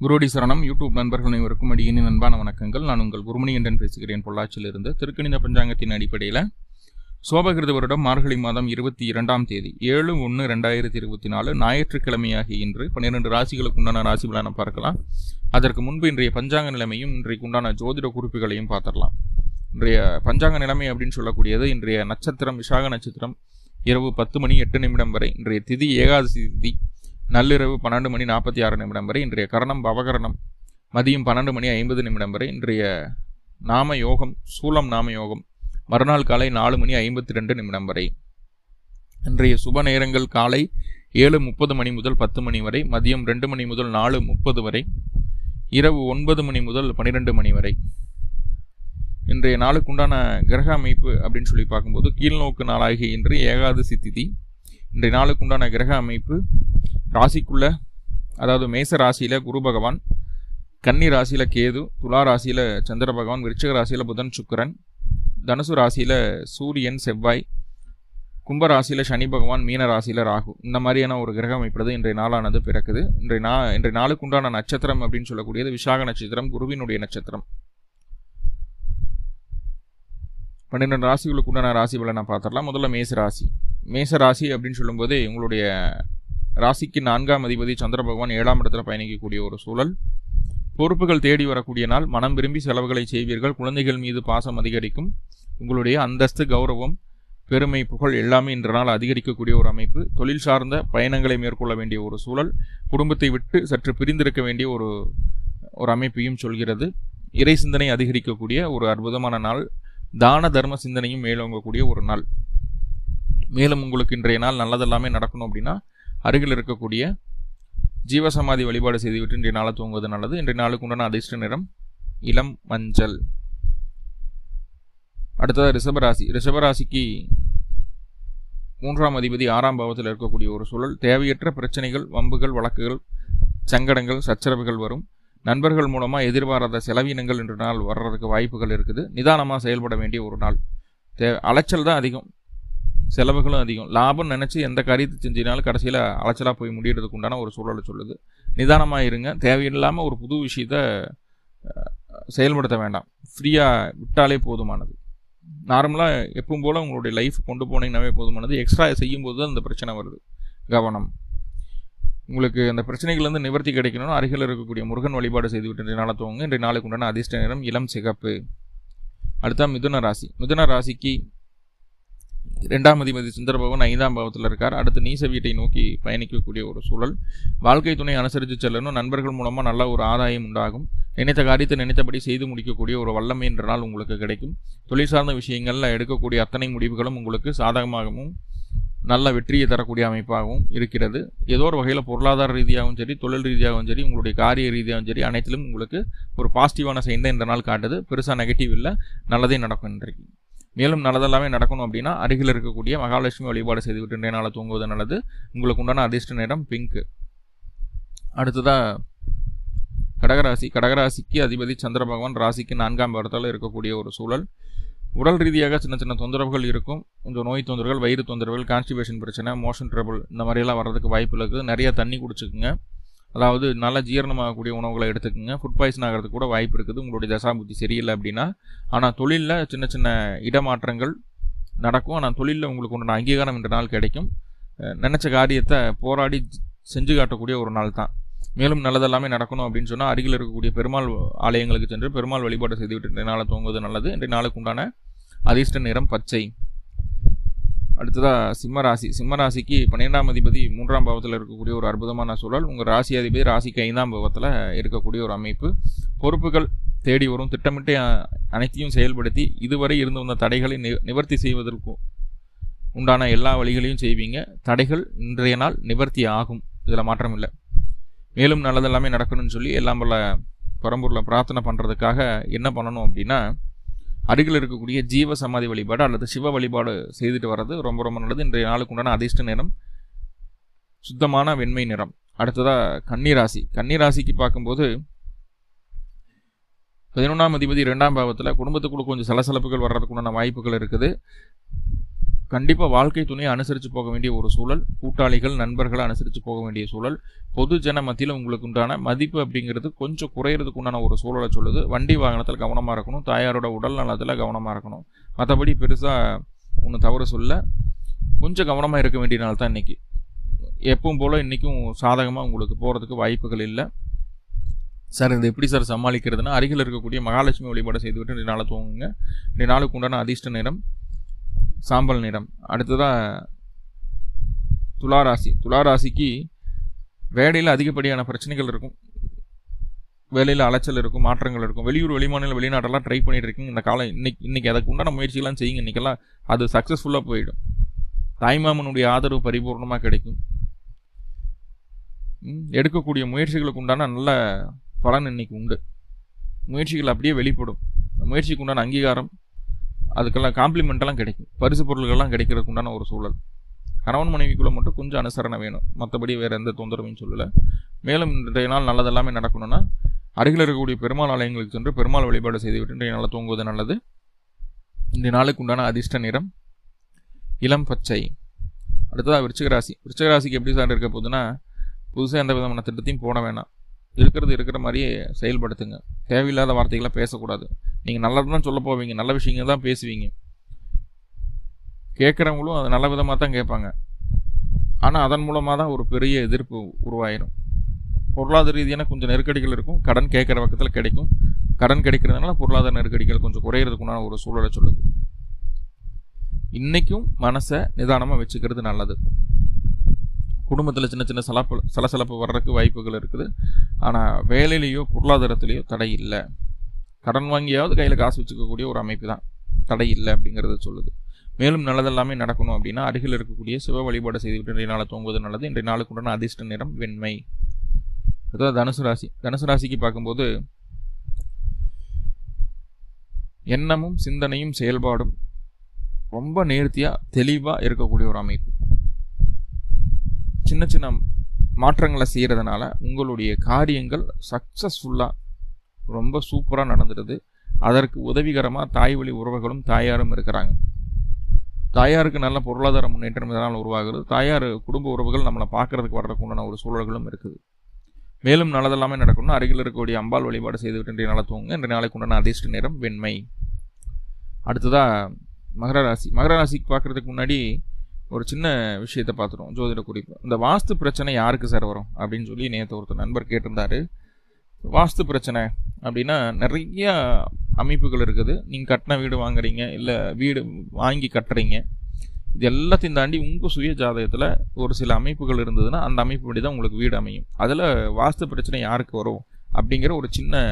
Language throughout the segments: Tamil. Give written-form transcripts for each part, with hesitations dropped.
குருடி சரணம். யூடியூப் நண்பர்கள் அனைவருக்கும் அடியேனின் அன்பான வணக்கங்கள். நான் உங்கள் குருமணி என்றன் பேசுகிறேன், பொள்ளாச்சியிலிருந்து. திருக்கணித பஞ்சாங்கத்தின் அடிப்படையில் சோபகிருத வருடம் மார்கழி மாதம் 22ஆம் தேதி 7/1/2024 ஞாயிற்றுக்கிழமையாகி இன்று 12 ராசிகளுக்கு உண்டான ராசி பலனை பார்க்கலாம். அதற்கு முன்பு இன்றைய பஞ்சாங்க நிலைமையும் இன்றைக்கு உண்டான ஜோதிட குறிப்புகளையும் பார்த்துடலாம். இன்றைய பஞ்சாங்க நிலைமை அப்படின்னு சொல்லக்கூடியது, இன்றைய நட்சத்திரம் விசாக நட்சத்திரம் இரவு 10:08 வரை. இன்றைய திதி ஏகாதசி திதி நள்ளிரவு 12:46 வரை. இன்றைய கரணம் பவகரணம் மதியம் 12:50 வரை. இன்றைய நாம யோகம் சூலம் நாம யோகம் மறுநாள் காலை 4:52 வரை. இன்றைய சுப நேரங்கள் காலை 7:30 முதல் 10 வரை, மதியம் 2 முதல் 4:30 வரை, இரவு 9 முதல் 12 வரை. இன்றைய நாளுக்குண்டான கிரக அமைப்பு அப்படின்னு சொல்லி பார்க்கும்போது, கீழ்நோக்கு நாளாகிய இன்று ஏகாதசி திதி. இன்றைய நாளுக்குண்டான கிரக அமைப்பு ராசிக்குள்ள, அதாவது மேச ராசியில குரு பகவான், கன்னி ராசியில கேது, துலா ராசியில சந்திர பகவான், விருச்சிக ராசியில புதன் சுக்கிரன், தனுசு ராசியில சூரியன் செவ்வாய், கும்ப ராசியில சனி பகவான், மீன ராசியில ராகு. இந்த மாதிரியான ஒரு கிரக அமைப்பு இன்றைய நாளானது பிறக்குது. இன்றைய நாளுக்குண்டான நட்சத்திரம் அப்படின்னு சொல்லக்கூடியது விசாக நட்சத்திரம், குருவினுடைய நட்சத்திரம். 12 ராசிகளுக்கு உண்டான ராசி பலனை பார்த்துடலாம். முதல்ல மேச ராசி. மேச ராசி அப்படின்னு சொல்லும்போது, உங்களுடைய ராசிக்கு 4ஆம் அதிபதி சந்திர பகவான் 7ஆம் இடத்துல பயணிக்கக்கூடிய ஒரு சூழல். பொறுப்புகள் தேடி வரக்கூடிய நாள். மனம் விரும்பி செலவுகளை செய்வீர்கள். குழந்தைகள் மீது பாசம் அதிகரிக்கும். உங்களுடைய அந்தஸ்து, கௌரவம், பெருமை, புகழ் எல்லாமே இன்ற நாள் அதிகரிக்கக்கூடிய ஒரு அமைப்பு. தொழில் சார்ந்த பயணங்களை மேற்கொள்ள வேண்டிய ஒரு சூழல். குடும்பத்தை விட்டு சற்று பிரிந்திருக்க வேண்டிய ஒரு அமைப்பையும் சொல்கிறது. இறை சிந்தனை அதிகரிக்கக்கூடிய ஒரு அற்புதமான நாள். தான தர்ம சிந்தனையும் மேலோங்கக்கூடிய ஒரு நாள். மேலும் உங்களுக்கு இன்றைய நாள் நல்லதெல்லாமே நடக்கணும் அப்படின்னா, அருகில் இருக்கக்கூடிய ஜீவசமாதி வழிபாடு செய்துவிட்டு இன்றைய நாளை தூங்குவது நல்லது. இன்றைய நாளுக்கு உண்டான அதிர்ஷ்ட நிறம் இளம் மஞ்சள். அடுத்தது ரிஷபராசி. ரிஷபராசிக்கு 3ஆம் அதிபதி 6ஆம் பாவத்தில் இருக்கக்கூடிய ஒரு சூழல். தேவையற்ற பிரச்சனைகள், வம்புகள், வழக்குகள், சங்கடங்கள், சச்சரவுகள் வரும். நண்பர்கள் மூலமாக எதிர்பாராத செலவினங்கள் இன்று நாள் வர்றதுக்கு வாய்ப்புகள் இருக்குது. நிதானமாக செயல்பட வேண்டிய ஒரு நாள். அலைச்சல் தான் அதிகம், செலவுகளும் அதிகம். லாபம் நினச்சி எந்த காரியத்தை செஞ்சினாலும் கடைசியில் அலைச்சலாக போய் முடியறதுக்கு உண்டான ஒரு சூழலை சொல்லுது. நிதானமாக இருங்க. தேவையில்லாமல் ஒரு புது விஷயத்தை செயல்படுத்த வேண்டாம். ஃப்ரீயாக விட்டாலே போதுமானது. நார்மலாக எப்பவும் போல் உங்களுடைய லைஃப் கொண்டு போனீங்கன்னாவே போதுமானது. எக்ஸ்ட்ரா செய்யும்போது தான் அந்த பிரச்சனை வருது. கவனம். உங்களுக்கு அந்த பிரச்சனைகள்லேருந்து நிவர்த்தி கிடைக்கணும்னு அருகில் இருக்கக்கூடிய முருகன் வழிபாடு செய்துவிட்டு இன்றைய நாளை துவங்க. இன்றைய நாளுக்கு உண்டான அதிர்ஷ்ட நிறம் இளம் சிகப்பு. அடுத்த மிதுன ராசி. மிதுன ராசிக்கு 2ஆம் அதிபதி சந்திர பகவான் 5ஆம் பாவத்தில் இருக்கார். அடுத்து நீச வீட்டை நோக்கி பயணிக்கக்கூடிய ஒரு சூழல். வாழ்க்கை துணை அனுசரித்து செல்லணும். நண்பர்கள் மூலமாக நல்ல ஒரு ஆதாயம் உண்டாகும். நினைத்த காரியத்தை நினைத்தபடி செய்து முடிக்கக்கூடிய ஒரு வல்லமை என்ற நாள் உங்களுக்கு கிடைக்கும். தொழில் சார்ந்த விஷயங்களில் எடுக்கக்கூடிய அத்தனை முடிவுகளும் உங்களுக்கு சாதகமாகவும் நல்ல வெற்றியை தரக்கூடிய அமைப்பாகவும் இருக்கிறது. ஏதோ ஒரு வகையில் பொருளாதார ரீதியாகவும் சரி, தொழில் ரீதியாகவும் சரி, உங்களுடைய காரிய ரீதியாகவும் சரி, அனைத்திலும் உங்களுக்கு ஒரு பாசிட்டிவான சைன் தான் இந்த நாள் காட்டுது. பெருசாக நெகட்டிவ் இல்லை, நல்லதே நடக்கும் இன்றைக்கு. மேலும் நல்லதெல்லாமே நடக்கணும் அப்படின்னா அருகில் இருக்கக்கூடிய மகாலட்சுமி வழிபாடு செய்துவிட்டு இன்றைய நாளை தூங்குவது நல்லது. உங்களுக்கு உண்டான அதிர்ஷ்ட நிறம் பிங்க். அடுத்ததாக கடகராசி. கடகராசிக்கு அதிபதி சந்திர பகவான் ராசிக்கு 4ஆம் பாவத்தில் இருக்கக்கூடிய ஒரு சூழல். உடல் ரீதியாக சின்ன சின்ன தொந்தரவுகள் இருக்கும். கொஞ்சம் நோய் தொந்தரவுகள், வயிறு தொந்தரவுகள், கான்ஸ்டிபேஷன் பிரச்சனை, மோஷன் ட்ரபிள், இந்த மாதிரியெல்லாம் வர்றதுக்கு வாய்ப்பு இருக்குது. நிறையா தண்ணி குடிச்சுக்குங்க. அதாவது நல்லா ஜீரணமாகக்கூடிய உணவுகளை எடுத்துக்கோங்க. ஃபுட் பாய்சன் ஆகிறதுக்கு கூட வாய்ப்பு இருக்குது உங்களுடைய தசாபுத்தி சரியில்லை அப்படின்னா. ஆனால் தொழிலில் சின்ன சின்ன இடமாற்றங்கள் நடக்கும். ஆனால் தொழிலில் உங்களுக்கு உண்டான அங்கீகாரம் இன்ற நாள் கிடைக்கும். நினச்ச காரியத்தை போராடி செஞ்சு காட்டக்கூடிய ஒரு நாள் தான். மேலும் நல்லதெல்லாமே நடக்கணும் அப்படின்னு சொன்னால் அருகில் இருக்கக்கூடிய பெருமாள் ஆலயங்களுக்கு சென்று பெருமாள் வழிபாடு செய்துவிட்டு இன்றைய நாளை தூங்குவது நல்லது. இன்றைய நாளுக்கு உண்டான அதிர்ஷ்ட நிறம் பச்சை. அடுத்ததாக சிம்மராசி. சிம்மராசிக்கு 12ஆம் அதிபதி 3ஆம் பாவத்தில் இருக்கக்கூடிய ஒரு அற்புதமான சூழல். உங்கள் ராசி அதிபதி ராசிக்கு 5ஆம் பாவத்தில் இருக்கக்கூடிய ஒரு அமைப்பு. பொறுப்புகள் தேடி வரும். திட்டமிட்டு அனைத்தையும் செயல்படுத்தி இதுவரை இருந்து வந்த தடைகளை நிவர்த்தி செய்வதற்கு உண்டான எல்லா வழிகளையும் செய்வீங்க. தடைகள் இன்றைய நாள் நிவர்த்தி ஆகும், இதில் மாற்றம் இல்லை. மேலும் நல்லதெல்லாமே நடக்கணும்னு சொல்லி எல்லாம் போல பரம்பூரில் பிரார்த்தனை பண்ணுறதுக்காக என்ன பண்ணணும் அப்படின்னா, அருகில் இருக்கக்கூடிய ஜீவ சமாதி வழிபாடு அல்லது சிவ வழிபாடு செய்துட்டு வர்றது ரொம்ப ரொம்ப நல்லது. இன்றைய நாளுக்கு உண்டான அதிர்ஷ்ட நிறம் சுத்தமான வெண்மை நிறம். அடுத்ததாக கன்னிராசி. கன்னிராசிக்கு பார்க்கும்போது 11ஆம் அதிபதி 2ஆம் பாவத்தில் குடும்பத்துக்குள்ள கொஞ்சம் சலசலப்புகள் வர்றதுக்கு உண்டான வாய்ப்புகள் இருக்குது. கண்டிப்பாக வாழ்க்கை துணையை அனுசரித்து போக வேண்டிய ஒரு சூழல், கூட்டாளிகள் நண்பர்களை அனுசரித்து போக வேண்டிய சூழல், பொது ஜன மத்தியில் உங்களுக்கு உண்டான மதிப்பு அப்படிங்கிறது கொஞ்சம் குறையிறதுக்கு உண்டான ஒரு சூழலை சொல்லுது. வண்டி வாகனத்தில் கவனமாக இருக்கணும், தாயாரோட உடல் நலத்தில் கவனமாக இருக்கணும். மற்றபடி பெருசாக ஒன்றும் தவறு சொல்ல, கொஞ்சம் கவனமாக இருக்க வேண்டிய நாள் தான் இன்றைக்கி. எப்பவும் போல் இன்றைக்கும் சாதகமாக உங்களுக்கு போகிறதுக்கு வாய்ப்புகள் இல்லை. சார் இது எப்படி சார் சமாளிக்கிறதுனா, அருகில் இருக்கக்கூடிய மகாலட்சுமி வழிபாடு செய்துவிட்டு இன்றைய நாளை தூங்குங்க. இன்றைய நாளுக்கு உண்டான அதிர்ஷ்ட நிறம் சாம்பல் நிறம். அடுத்ததாக துளாராசி. துளாராசிக்கு வேலையில் அதிகப்படியான பிரச்சனைகள் இருக்கும், வேலையில் அலைச்சல் இருக்கும், மாற்றங்கள் இருக்கும். வெளியூர் வெளிமாநில வெளிநாட்டெல்லாம் ட்ரை பண்ணிட்டு இருக்கீங்க இந்த காலம். இன்னைக்கு அதுக்கு உண்டான முயற்சிகள்லாம் செய்யுங்க. இன்றைக்கெல்லாம் அது சக்ஸஸ்ஃபுல்லாக போயிடும். தாய்மாமனுடைய ஆதரவு பரிபூர்ணமாக கிடைக்கும். எடுக்கக்கூடிய முயற்சிகளுக்கு உண்டான நல்ல பலன் இன்னைக்கு உண்டு. முயற்சிகள் அப்படியே வெளிப்படும். முயற்சிக்கு உண்டான அங்கீகாரம், அதுக்கெல்லாம் காம்ப்ளிமெண்ட்டெல்லாம் கிடைக்கும். பரிசு பொருள்கள்லாம் கிடைக்கிறதுக்கு உண்டான ஒரு சூழல். கணவன் மனைவிக்குள்ளே மட்டும் கொஞ்சம் அனுசரணை வேணும், மற்றபடி வேறு எந்த தொந்தரவும் சொல்லலை. மேலும் இன்றைய நாள் நல்லதெல்லாமே நடக்கணும்னா அருகில் இருக்கக்கூடிய பெருமாள் ஆலயங்களுக்கு சென்று பெருமாள் வழிபாடு செய்துவிட்டு இன்றைய நாளில் தூங்குவது நல்லது. இன்றைய நாளுக்கு உண்டான அதிர்ஷ்ட நிறம் இளம் பச்சை. அடுத்ததாக விருச்சிகராசி. விருச்சிகராசிக்கு எப்படி சார் இருக்க போகுதுன்னா, புதுசாக எந்த விதமான திட்டத்தையும் போட வேணாம். இருக்கிற மாதிரியே செயல்படுத்துங்க. தேவையில்லாத வார்த்தைகளை பேசக்கூடாது. நீங்கள் நல்லது தான் சொல்ல போவீங்க, நல்ல விஷயங்கள் தான் பேசுவீங்க. கேட்குறவங்களும் அது நல்ல விதமாக தான் கேட்பாங்க. ஆனால் அதன் மூலமாக தான் ஒரு பெரிய எதிர்ப்பு உருவாயிடும். பொருளாதார ரீதியான கொஞ்சம் நெருக்கடிகள் இருக்கும். கடன் கேட்குற பக்கத்தில் கிடைக்கும். கடன் கிடைக்கிறதுனால பொருளாதார நெருக்கடிகள் கொஞ்சம் குறையிறதுக்குண்டான ஒரு சூழலை சொல்லுது. இன்றைக்கும் மனசை நிதானமாக வச்சுக்கிறது நல்லது. குடும்பத்தில் சின்ன சின்ன சலசலப்பு வர்றதுக்கு வாய்ப்புகள் இருக்குது. ஆனால் வேலையிலேயோ பொருளாதாரத்திலேயோ தடை இல்லை. கடன் வாங்கியாவது கையில் காசு வச்சுக்கக்கூடிய ஒரு அமைப்பு தான், தடை இல்லை அப்படிங்கிறது சொல்லுது. மேலும் நல்லதெல்லாமே நடக்கணும் அப்படின்னா அருகில் இருக்கக்கூடிய சிவ வழிபாடு செய்துவிட்டு இன்றைய நாளை தூங்குவது நல்லது. இன்றைய நாளுக்கு உண்டான அதிர்ஷ்ட நிறம் வெண்மை. அதாவது தனுசு ராசி. தனுசு ராசிக்கு பார்க்கும்போது எண்ணமும் சிந்தனையும் செயல்பாடும் ரொம்ப நேர்த்தியாக தெளிவாக இருக்கக்கூடிய ஒரு அமைப்பு. சின்ன சின்ன மாற்றங்களை செய்கிறதுனால உங்களுடைய காரியங்கள் சக்ஸஸ்ஃபுல்லாக ரொம்ப சூப்பராக நடந்துடுது. அதற்கு உதவிகரமாக தாய் வழி உறவுகளும் தாயாரும் இருக்கிறாங்க. தாயாருக்கு நல்ல பொருளாதார முன்னேற்றம் இதனால் உருவாகுது. தாயார் குடும்ப உறவுகள் நம்மளை பார்க்கறதுக்கு வர்றதுக்கு உண்டான ஒரு சூழல்களும் இருக்குது. மேலும் நல்லதெல்லாமே நடக்கணும்னா அருகில் இருக்கக்கூடிய அம்பாள் வழிபாடு செய்துவிட்டு இன்றைய நாளை தூங்க. இன்றைய நாளைக்கு உண்டான அதிர்ஷ்ட நிறம் வெண்மை. அடுத்ததாக மகர ராசி. மகர ராசிக்கு பார்க்குறதுக்கு முன்னாடி ஒரு சின்ன விஷயத்தை பார்த்துருவோம், ஜோதிட குறிப்பு. இந்த வாஸ்து பிரச்சனை யாருக்கு சார் வரும் அப்படின்னு சொல்லி நேற்று ஒருத்தர் நண்பர் கேட்டிருந்தாரு. வாஸ்து பிரச்சனை அப்படின்னா நிறைய அமைப்புகள் இருக்குது. நீங்கள் கட்டின வீடு வாங்குறீங்க, இல்லை வீடு வாங்கி கட்டுறீங்க, இது எல்லாத்தையும் தாண்டி உங்கள் சுய ஜாதகத்தில் ஒரு சில அமைப்புகள் இருந்ததுன்னா அந்த அமைப்புப்படி தான் உங்களுக்கு வீடு அமையும். அதில் வாஸ்து பிரச்சனை யாருக்கு வரும் அப்படிங்கிற ஒரு சின்ன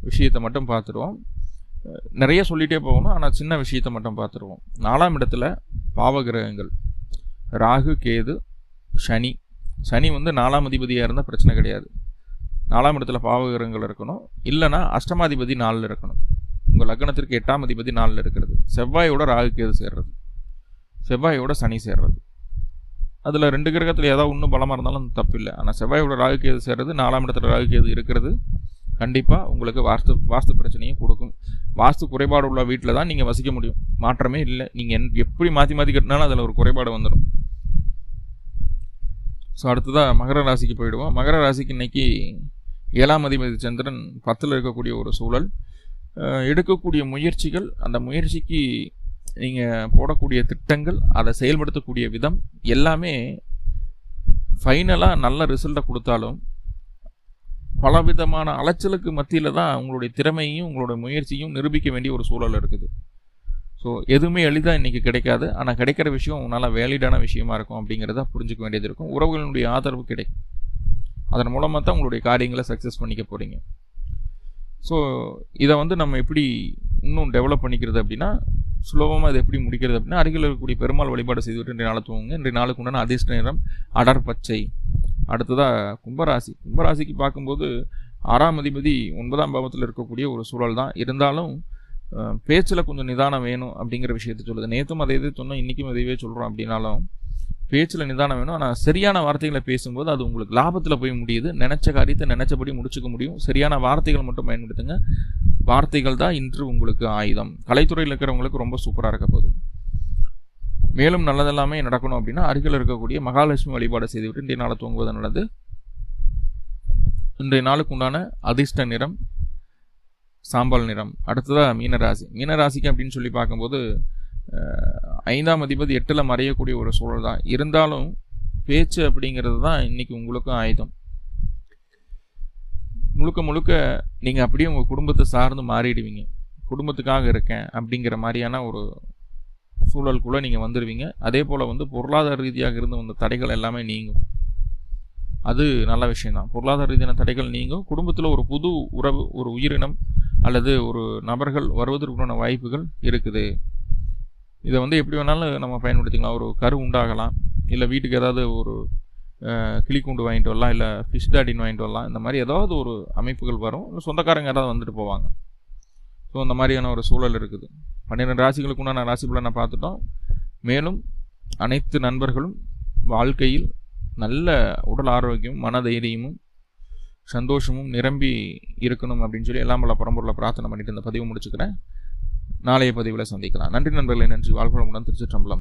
விஷயத்தை மட்டும் பார்த்துருவோம். நிறைய சொல்லிகிட்டே போகணும், ஆனால் சின்ன விஷயத்தை மட்டும் பார்த்துருவோம். 4ஆம் இடத்துல பாவகிரகங்கள் ராகு, கேது, சனி. சனி 4ஆம் அதிபதியாக இருந்தால் பிரச்சனை கிடையாது. 4ஆம் இடத்துல பாவகிரகங்கள் இருக்கணும். இல்லைனா அஷ்டமாதிபதி 4 இருக்கணும். உங்கள் லக்னத்திற்கு 8ஆம் அதிபதி 4 இருக்கிறது. செவ்வாயோட ராகு கேது சேர்றது, செவ்வாயோட சனி சேர்றது. அதில் 2 கிரகத்தில் ஏதாவது ஒன்றும் பலமாக இருந்தாலும் தப்பு இல்லை. ஆனால் செவ்வாயோட ராகு கேது சேர்றது, 4ஆம் இடத்துல ராகு கேது இருக்கிறது கண்டிப்பாக உங்களுக்கு வாஸ்து பிரச்சனையும் கொடுக்கும். வாஸ்து குறைபாடு உள்ள வீட்டில் தான் நீங்கள் வசிக்க முடியும், மாற்றமே இல்லை. நீங்கள் எப்படி மாற்றி கட்டினாலும் அதில் ஒரு குறைபாடு வந்துடும். ஸோ அடுத்ததாக மகர ராசிக்கு போயிடுவோம். மகர ராசிக்கு இன்னைக்கு 7ஆம் அதிபதி சந்திரன் 10ல் இருக்கக்கூடிய ஒரு சூழல். எடுக்கக்கூடிய முயற்சிகள், அந்த முயற்சிக்கு நீங்கள் போடக்கூடிய திட்டங்கள், அதை செயல்படுத்தக்கூடிய விதம் எல்லாமே ஃபைனலாக நல்ல ரிசல்ட்டை கொடுத்தாலும் பலவிதமான அலைச்சலுக்கு மத்தியில் தான் உங்களுடைய திறமையும் உங்களுடைய முயற்சியும் நிரூபிக்க வேண்டிய ஒரு சூழல் இருக்குது. ஸோ எதுவுமே எளிதாக இன்றைக்கி கிடைக்காது. ஆனால் கிடைக்கிற விஷயம் நல்லா வேலிடான விஷயமா இருக்கும் அப்படிங்கிறத புரிஞ்சுக்க வேண்டியது இருக்கும். உறவுகளுடைய ஆதரவு கிடைக்கும். அதன் மூலமாக தான் உங்களுடைய காரியங்களை சக்ஸஸ் பண்ணிக்க போகிறீங்க. ஸோ இதை நம்ம எப்படி இன்னும் டெவலப் பண்ணிக்கிறது அப்படின்னா, சுலபமாக இதை எப்படி முடிக்கிறது அப்படின்னா, அருகில் இருக்கக்கூடிய பெருமாள் வழிபாடு செய்துவிட்டு இன்றைய நாளை தூங்குங்க. இன்றைய நாளுக்கு உண்டான அதிர்ஷ்ட நிறம் அடர் பச்சை. அடுத்ததாக கும்பராசி. கும்பராசிக்கு பார்க்கும்போது 6ஆம் அதிபதி 9ஆம் பாவத்தில் இருக்கக்கூடிய ஒரு சூழல் தான். இருந்தாலும் பேச்சில் கொஞ்சம் நிதானம் வேணும் அப்படிங்கிற விஷயத்தை சொல்லுது. நேற்றும் அதே இது சொன்னோம், இன்றைக்கும் அதையவே சொல்கிறோம். அப்படின்னாலும் பேச்சில் நிதானம் வேணும். ஆனால் சரியான வார்த்தைகளை பேசும்போது அது உங்களுக்கு லாபத்தில் போய் முடியுது. நினச்ச காரியத்தை நினச்சபடி முடிச்சுக்க முடியும். சரியான வார்த்தைகள் மட்டும் பயன்படுத்துங்க. வார்த்தைகள் தான் இன்று உங்களுக்கு ஆயுதம். கலைத்துறையில் இருக்கிறவங்களுக்கு ரொம்ப சூப்பராக இருக்க போகுது. மேலும் நல்லதெல்லாமே நடக்கணும் அப்படின்னா அருகில் இருக்கக்கூடிய மகாலட்சுமி வழிபாடு செய்துவிட்டு இன்றைய நாளை தூங்குவது நல்லது. இன்றைய நாளுக்கு உண்டான அதிர்ஷ்ட நிறம் சாம்பல் நிறம். அடுத்ததாக மீனராசி. மீனராசிக்கு அப்படின்னு சொல்லி பார்க்கும்போது 5ஆம் அதிபதி 8ல் மறையக்கூடிய ஒரு சூழல் தான். இருந்தாலும் பேச்சு அப்படிங்கிறது தான் இன்னைக்கு உங்களுக்கும் ஆயுதம். முழுக்க முழுக்க நீங்கள் அப்படியே உங்கள் குடும்பத்தை சார்ந்து மாறிடுவீங்க. குடும்பத்துக்காக இருக்கேன் அப்படிங்கிற மாதிரியான ஒரு சூழலுக்குள்ளே நீங்கள் வந்துடுவீங்க. அதே போல் பொருளாதார ரீதியாக இருந்து வந்த தடைகள் எல்லாமே நீங்கும். அது நல்ல விஷயம்தான். பொருளாதார ரீதியான தடைகள் நீங்கும். குடும்பத்தில் ஒரு புது உறவு, ஒரு உயிரினம் அல்லது ஒரு நபர்கள் வருவதற்குண்டான வாய்ப்புகள் இருக்குது. இதை எப்படி வேணாலும் நம்ம பயன்படுத்திக்கலாம். ஒரு கரு உண்டாகலாம், இல்லை வீட்டுக்கு ஏதாவது ஒரு கிளிக்கூண்டு வாங்கிட்டு வரலாம், இல்லை ஃபிஷ் டாடின்னு வாங்கிட்டு வரலாம். இந்த மாதிரி ஏதாவது ஒரு அமைப்புகள் வரும். இல்லை சொந்தக்காரங்க யாராவது வந்துட்டு போவாங்க. ஸோ அந்த மாதிரியான ஒரு சூழல் இருக்குது. 12 ராசிகளுக்கு உண்டான ராசி பலனை பார்த்துட்டோம். மேலும் அனைத்து நண்பர்களும் வாழ்க்கையில் நல்ல உடல் ஆரோக்கியமும் மன தைரியமும் சந்தோஷமும் நிரம்பி இருக்கணும் அப்படின்னு சொல்லி எல்லாம் பல பரம்பொருளை பிரார்த்தனை பண்ணிட்டு இந்த பதிவு முடிச்சுக்கிறேன். நாளைய பதிவில் சந்திக்கலாம். நன்றி நண்பர்களே. நன்றி. வாழ்வளமுடன். திருச்சிற்றம்பலம்.